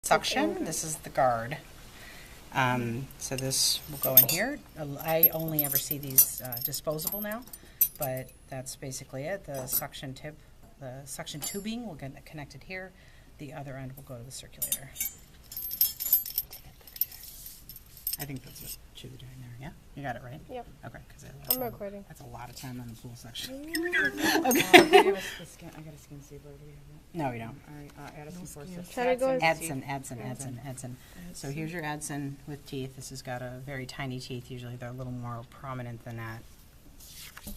suction. This is the guard. So this will go in here. I only ever see these disposable now, but that's basically it. The suction tip, the suction tubing will get connected here. The other end will go to the circulator. I think that's what you were doing there, yeah? You got it right? Yep. Okay, because I'm recording. that's a lot of time on the pool section. I got a skin saver. Do we have that? No, you don't. All right, Addison forceps. Try to go Adson. So here's your Adson with teeth. This has got a very tiny teeth. Usually they're a little more prominent than that.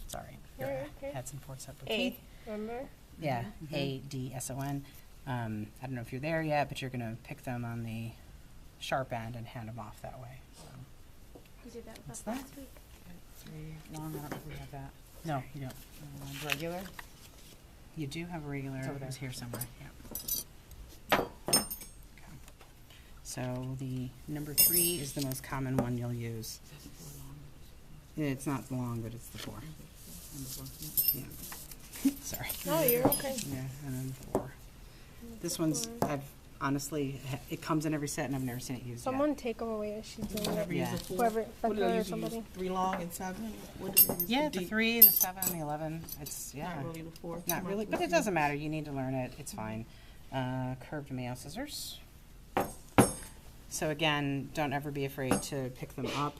Sorry. Your Okay. Adson forceps with A, teeth. remember? Yeah, ADSON. I don't know if you're there yet, but you're going to pick them on the sharp end and hand them off that way. So. We did that What's last that? week. Long, I don't know if we have that. No, you don't. Regular? You do have a regular. It's over It was there. here somewhere. Yeah. Okay. So the number 3 is the most common one you'll use. It's not long, but it's the 4. Yeah. Sorry. No, you're okay. Yeah, and then 4. This one's, I've honestly, it comes in every set and I've never seen it used Someone take them away as she's doing it. Yeah. Whoever, What do they Becca or usually somebody. use? 3 long and 7? What do they use? Yeah, for the deep? 3, the 7, the 11. It's, yeah. Not really the 4. Not really, but it doesn't matter. You need to learn it. It's fine. Curved Mayo scissors. So again, don't ever be afraid to pick them up.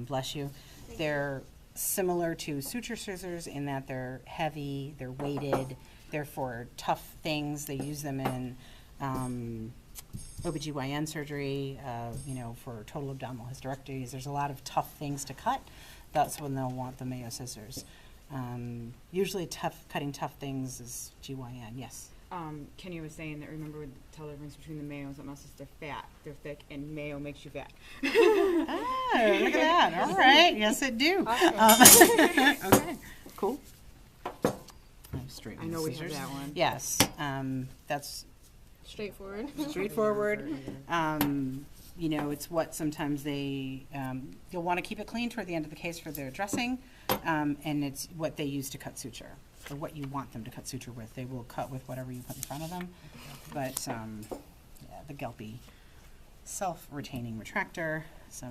Bless you. They're similar to suture scissors in that they're heavy, they're weighted, they're for tough things. They use them in OBGYN surgery, for total abdominal hysterectomies. There's a lot of tough things to cut. That's when they'll want the Mayo scissors. Usually cutting tough things is GYN, yes. Kenny was saying that remember tell the difference between the Mayos and us is they're fat, they're thick, and Mayo makes you fat. Oh, look at that. All right. Yes, it do. Okay, cool. Straight I know we have scissors. that one. Yes, that's Straightforward. straightforward. It's what sometimes you'll want to keep it clean toward the end of the case for their dressing, and it's what they use to cut suture, or what you want them to cut suture with. They will cut with whatever you put in front of them, but the Gelpy self-retaining retractor. So,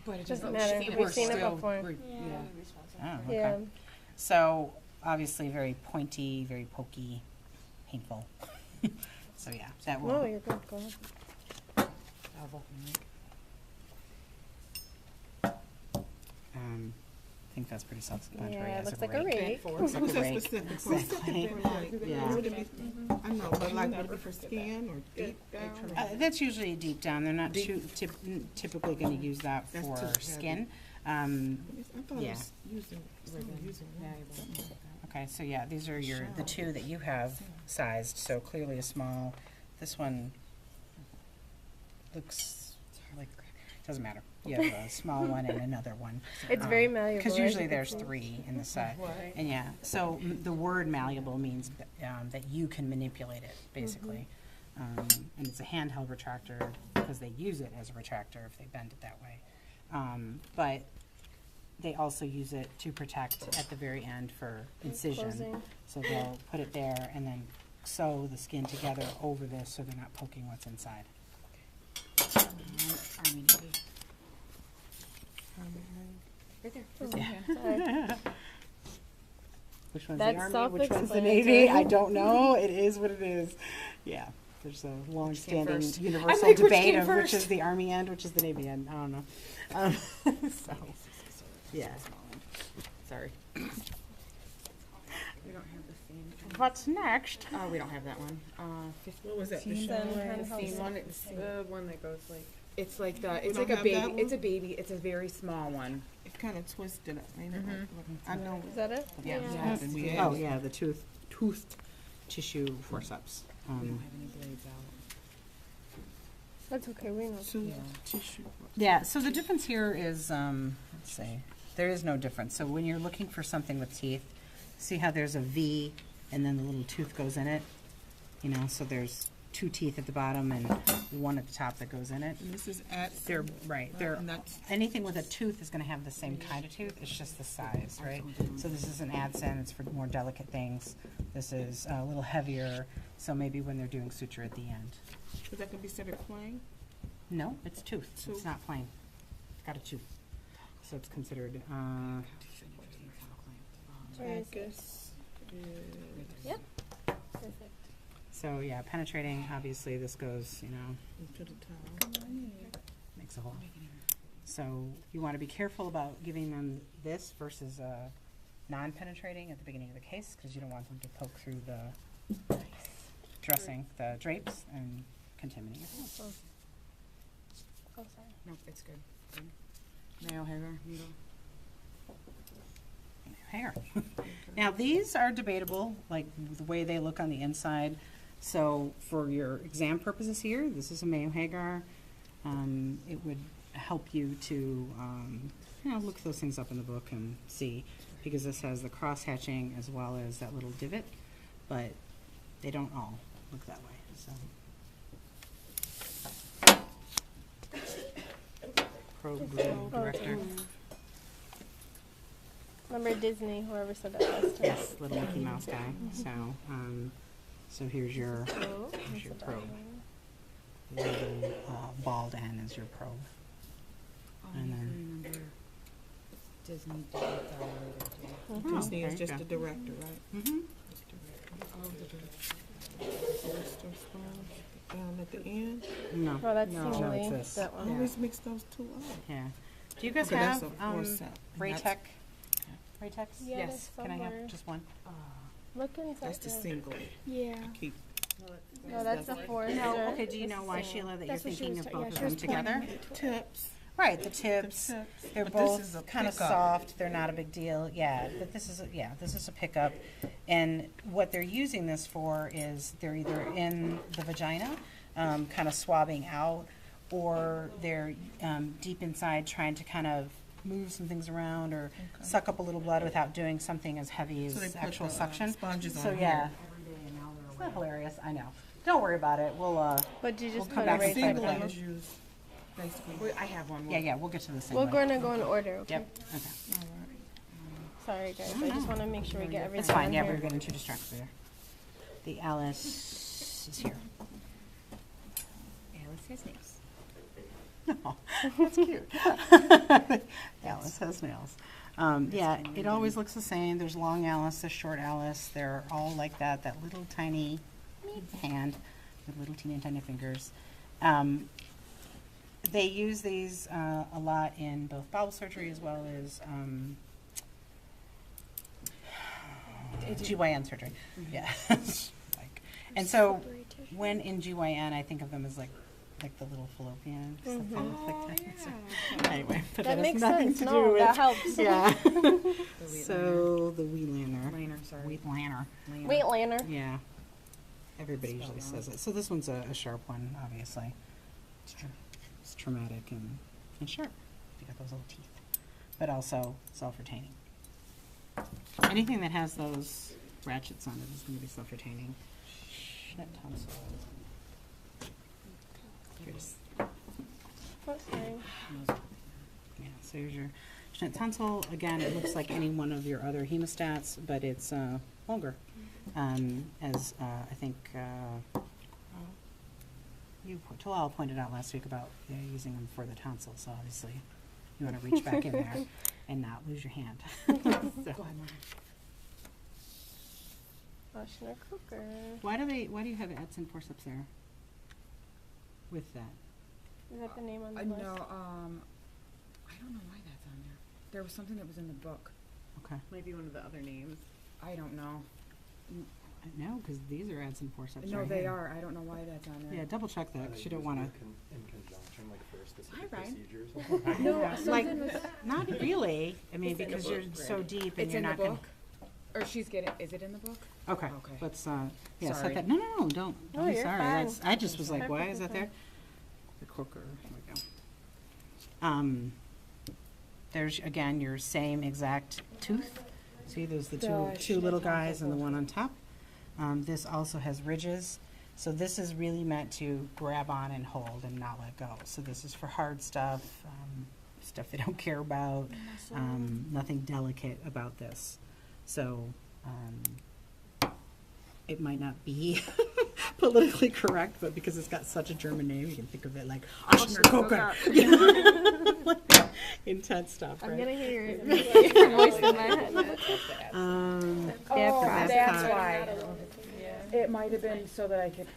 But it Doesn't doesn't matter. We've seen it before. oh, okay. Yeah. So obviously very pointy, very pokey, painful. So yeah, that will. No, you're good. Go ahead. I think that's pretty self-explanatory. Yeah, it as looks a like a rake. rake. Looks like a rake. Specific. Exactly. Yeah. Would it be, I know, but like, would it be for skin or deep down? That's usually deep down. They're not typically going to use that That's for too heavy. skin. I thought Yeah. it was using one. Okay, so yeah, these are the 2 that you have sized. So clearly a small. This one looks like doesn't matter. You have a small one and another one. It's very malleable. Because as usually you can there's see. 3 in the set. And yeah, so the word malleable means that you can manipulate it, basically. And it's a handheld retractor because they use it as a retractor if they bend it that way. But they also use it to protect at the very end for incision. Closing. So they'll put it there and then sew the skin together over this so they're not poking what's inside. Right there. Sorry. Which one's That's the Army? Which one's the self-explanatory. Navy? I don't know. It is what it is. Yeah. There's a long-standing first? universal like, which debate came of which first? is the Army end, which is the Navy end. I don't know. So, yeah. Sorry. We don't have the same. What's next? We don't have that one. What was that? The Then Chanel? handheld Same one. stuff. It's The one that goes like. it's like the We it's don't like a have that baby. one? It's a baby. It's a very small one. It's kind of twisted. Ain't it? I know. Is that it? Yeah. Yes, we Oh, have. yeah, the toothed tissue forceps. We don't have any blades out. That's okay. We know. Two Yeah. tissue. Yeah, so the difference here is, let's see, there is no difference. So when you're looking for something with teeth, see how there's a V and then the little tooth goes in it? So there's two teeth at the bottom and one at the top that goes in it. And this is at. They're, right, they're, And that's, anything with a tooth is gonna have the same kind of tooth, it's just the size, right? So this is an Adsen, it's for more delicate things. This is a little heavier, so maybe when they're doing suture at the end. is that gonna be considered plain? No, it's tooth, it's Tooth. not plain. It's got a tooth. So it's considered, Where is it? Tragus is Yep. Perfect. so yeah, penetrating, obviously this goes, you know, into the towel. makes a hole. So you want to be careful about giving them this versus non-penetrating at the beginning of the case, because you don't want them to poke through the dressing, the drapes, and contaminate your hands. Oh, sorry. Nope, it's good. Mayo hair, needle. Hair. Now, these are debatable, like the way they look on the inside. So for your exam purposes here, this is a Mayo Hagar. It would help you to, you know, look those things up in the book and see, because this has the cross hatching as well as that little divot, but they don't all look that way, so. Pro Glue Director. Remember Disney, whoever said that last time. Yes, little Mickey Mouse guy. So, so here's your Oh, that's your a probe. dog. little bald end is your probe. Oh, And I then- remember Disney did that later, too. Mhm. Disney there is you just go. the director, right? Mm-hmm. Just director. Oh, the director. Oyster sponge down at the end. No. Oh, that's No, Singly, it's this. that I one. always mix those two up. Yeah. Do you guys Okay, that's have a four set. And Raytech? Raytex? Yeah, Yes. there's Can I somewhere. have just one? Look inside. That's the there. single. Yeah. I keep. No, that's the Forester. No. Okay. Do you know This why, is Sheila, that you're That's what she thinking was of ta- both yeah, of she them was together? Tips. Right. The The tips. tips. They're But this is a both kind of pickup. soft. They're not a big deal. Yeah, but this is this is a pickup, and what they're using this for is they're either in the vagina, kind of swabbing out, or they're deep inside trying to kind of move some things around or Okay. suck up a little blood without doing something as heavy So they as put actual the, suction. sponges So on yeah, here. it's not hilarious. I know. Don't worry about it. We'll But you just We'll come put a back and right say side Single that. down. is used basically. Wait, I have one. yeah, we'll get to this. We're going to go in order, okay? Yep. Okay. All right. Sorry, guys. I just want to make sure we get everything It's fine. on Yeah, here. we're getting too distracted there. The Alice is here. Alice has nails. Oh, that's cute. Alice has nails. Yeah, it always looks the same. There's long Alice, there's short Alice. They're all like that. That little tiny hand with little teeny tiny fingers. They use these a lot in both bowel surgery as well as GYN surgery. Yeah. Like, and so when in GYN, I think of them as like the little fallopian. Stuff that looks like that. So, anyway, but That has makes nothing sense. to do No, with that helps. yeah. The wheat So the Wheatlander. liner, sorry. Wheat Lanner. Liner. Wait, Lanner. Yeah. Everybody Spell usually wrong. says it. So this one's a sharp one, obviously. It's traumatic and sharp. You got those little teeth. But also self-retaining. Anything that has those ratchets on it is going to be self-retaining. Schnitt tonsil. Here's, Oh, sorry. yeah, so here's your Schnitt tonsil. Again, it looks like any one of your other hemostats, but it's longer. As I think Talal pointed out last week about using them for the tonsil, so obviously you want to reach back in there and not lose your hand. So, Go ahead, Mom. Oshner Cooker. why do you have Edson forceps there with that? Is that the name on the No, list? I don't know why that's on there. There was something that was in the book. Okay. Might be one of the other names. I don't know. No, because these are Edson forceps. No, right they here. are. I don't know why that's on there. Yeah, double check that, 'cause you don't want to. In conjunction, like for specific Hi, Ryan. procedures. No, Like, something was. not really. I mean, It's in the because you're book, so right? deep and It's you're in the not going book. Or she's getting. Is it in the book? Okay. Okay. Let's, yeah, set Sorry. that, no, don't No, be you're sorry. fine. That's, I just was like, why is Perfectly that there? The corker, here we go. There's, again, your same exact tooth. See, there's the two Gosh, little that's not guys and the one on top. This also has ridges. So this is really meant to grab on and hold and not let go. So this is for hard stuff, stuff they don't care about, nothing delicate about this. So it might not be politically correct, but because it's got such a German name, you can think of it like Aschner-Koker. Intense stuff, right? I'm gonna hear your voice in my head. That's why. It might have been so that I could,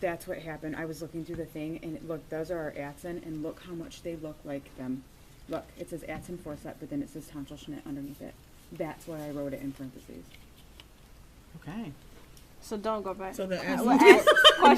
that's what happened. I was looking through the thing and look, those are our Atzen and look how much they look like them. Look, it says Atzen Forset, but then it says Tonsilschnitt underneath it. That's why I wrote it in parentheses. Okay. So don't go back. So the Well, ask question